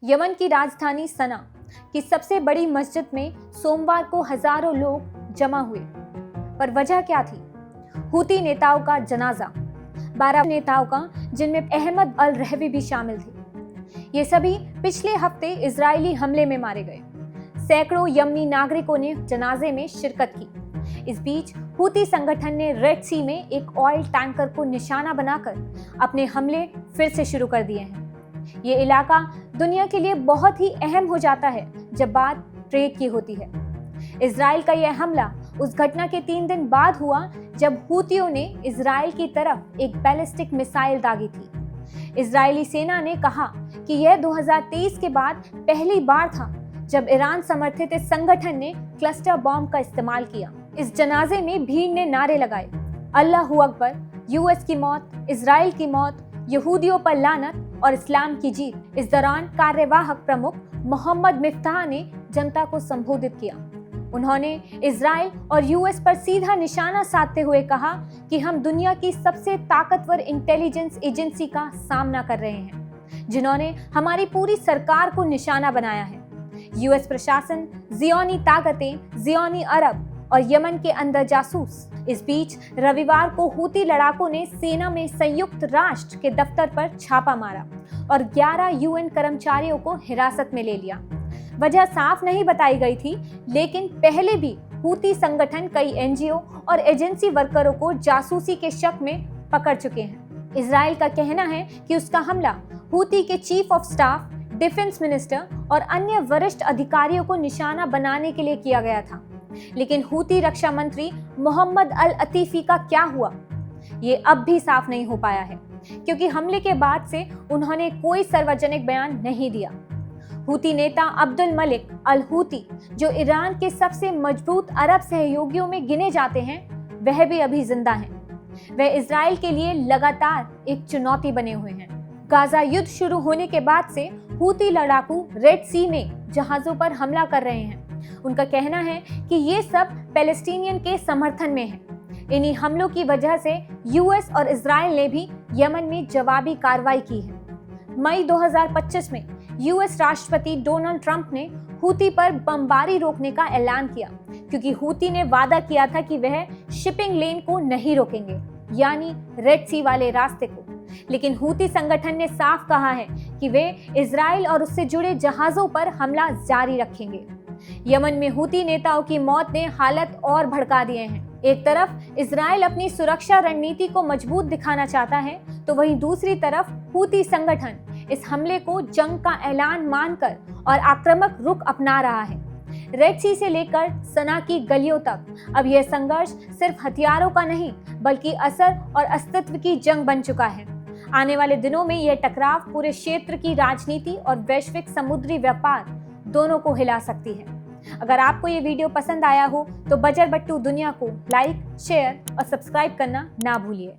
Yemen की राजधानी सना की सबसे बड़ी मस्जिद में सोमवार को हजारों लोग जमा हुए, पर वजह क्या थी? हूती नेताओं का जनाजा, 12 नेताओं का, जिनमें अहमद अल रहवी भी शामिल थे। ये सभी पिछले हफ्ते इजरायली हमले में मारे गए। सैकड़ों यमनी नागरिकों ने जनाजे में शिरकत की। इस बीच हूती संगठन ने रेड सी में एक ऑयल टैंकर को निशाना बनाकर अपने हमले फिर से शुरू कर दिए हैं। ये इलाका दुनिया के लिए बहुत ही अहम हो जाता है जब बात ट्रेड की होती है। इजराइल का यह हमला उस घटना के 3 दिन बाद हुआ जब हूतियों ने इजराइल की तरफ एक बैलिस्टिक मिसाइल दागी थी। इजरायली सेना ने कहा कि यह 2023 के बाद पहली बार था जब ईरान समर्थित इस संगठन ने क्लस्टर बॉम्ब का इस्तेमाल किया। इस जनाजे में भीड़ ने नारे लगाए, अल्लाहू अकबर, यूएस की मौत, इजराइल की मौत, यहूदियों पर लानत और इस्लाम की जीत। इस दौरान कार्यवाहक प्रमुख मोहम्मद मिफ्ताह ने जनता को संबोधित किया। उन्होंने इजराइल और यूएस पर सीधा निशाना साधते हुए कहा कि हम दुनिया की सबसे ताकतवर इंटेलिजेंस एजेंसी का सामना कर रहे हैं, जिन्होंने हमारी पूरी सरकार को निशाना बनाया है। यूएस प्रशासन, जियोनी ताकतें, जियोनी अरब और यमन के अंदर जासूस। इस बीच रविवार को हूती लड़ाकों ने सेना में संयुक्त राष्ट्र के दफ्तर पर छापा मारा और 11 यूएन कर्मचारियों को हिरासत में ले लिया। वजह साफ नहीं बताई गई थी, लेकिन पहले भी हूती संगठन कई एनजीओ और एजेंसी वर्करों को जासूसी के शक में पकड़ चुके हैं। इजराइल का कहना है कि उसका हमला हूती के chief of staff, defence minister और अन्य वरिष्ठ अधिकारियों को निशाना बनाने के लिए किया गया था। लेकिन हूती रक्षा मंत्री मोहम्मद अल अतीफी का क्या हुआ, ये अब भी साफ नहीं हो पाया है, क्योंकि हमले के बाद से उन्होंने कोई सार्वजनिक बयान नहीं दिया। हूती नेता अब्दुल मलिक अल हूती, जो ईरान के सबसे मजबूत अरब सहयोगियों में गिने जाते हैं, वह भी अभी जिंदा हैं। वह इजराइल के लिए लगातार एक चुनौती बने हुए हैं। गाजा युद्ध शुरू होने के बाद से हूती लड़ाकू रेड सी में जहाजों पर हमला कर रहे हैं। उनका कहना है कि ये सब पैलेस्टीनियन के समर्थन में है। इन्हीं हमलों की वजह से यूएस और इजराइल ने भी यमन में जवाबी कार्रवाई की है। मई 2025 में यूएस राष्ट्रपति डोनाल्ड ट्रंप ने हूती पर बमबारी रोकने का ऐलान किया, क्योंकि हूती ने वादा किया था कि वह शिपिंग लेन को नहीं रोकेंगे, यानी रेड सी वाले रास्ते को। लेकिन हूती संगठन ने साफ कहा है कि वे इजराइल और उससे जुड़े जहाजों पर हमला जारी रखेंगे। यमन में हूती नेताओं की मौत ने हालत और भड़का दिए हैं। एक तरफ इजराइल अपनी सुरक्षा रणनीति को मजबूत दिखाना चाहता है, तो वहीं दूसरी तरफ हूती संगठन इस हमले को जंग का ऐलान मानकर और आक्रामक रुख अपना रहा है। रेड सी से लेकर सना की गलियों तक अब यह संघर्ष सिर्फ हथियारों का नहीं, बल्कि असर और अस्तित्व की जंग बन चुका है। आने वाले दिनों में यह टकराव पूरे क्षेत्र की राजनीति और वैश्विक समुद्री व्यापार दोनों को हिला सकती है। अगर आपको ये वीडियो पसंद आया हो तो बजर बट्टू दुनिया को लाइक, शेयर और सब्सक्राइब करना ना भूलिए।